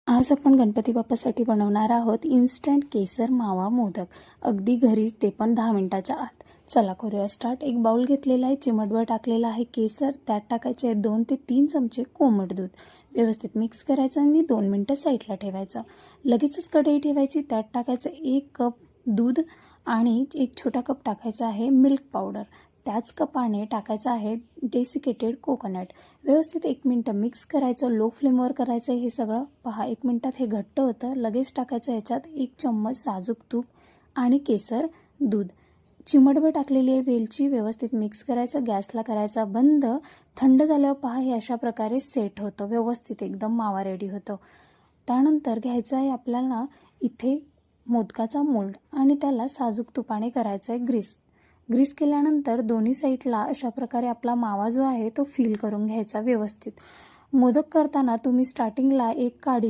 आज आपण गणपती बाप्पासाठी बनवणार आहोत इन्स्टंट केसर मावा मोदक, अगदी घरीच, ते पण 10 मिनिटाच्या आत. चला करूया स्टार्ट. एक बाउल घेतलेला आहे, चिमटभर टाकलेला आहे केसर, त्यात टाकायचे 2 ते 3 चमचे कोमट दूध. व्यवस्थित मिक्स करायचं आणि 2 मिनिटं साईडला ठेवायचं. लगेचच कढई ठेवायची, त्यात टाकायचं 1 कप दूध आणि 1 छोटा कप टाकायचा आहे मिल्क पावडर. त्याच कपाने टाकायचं आहे डेसिकेटेड कोकोनट. व्यवस्थित 1 मिनिट मिक्स करायचं, लो फ्लेमवर करायचं हे सगळं. पहा 1 मिनिटात हे घट्ट होतं. लगेच टाकायचं ह्याच्यात 1 चम्मच साजूक तूप आणि केसर दूध. चिमटभर टाकलेली आहे वेलची. व्यवस्थित मिक्स करायचं, गॅसला करायचा बंद. थंड झाल्यावर पहा हे अशा प्रकारे सेट होतं, व्यवस्थित एकदम मावा रेडी होतो. त्यानंतर घ्यायचं आहे आपल्याला इथे मोदकाचा मोल्ड आणि त्याला साजूक तुपाने करायचं आहे ग्रीस केल्यानंतर दोन्ही साईडला अशा प्रकारे आपला मावा जो आहे तो फिल करून घ्यायचा व्यवस्थित. मोदक करताना तुम्ही स्टार्टिंगला एक काडी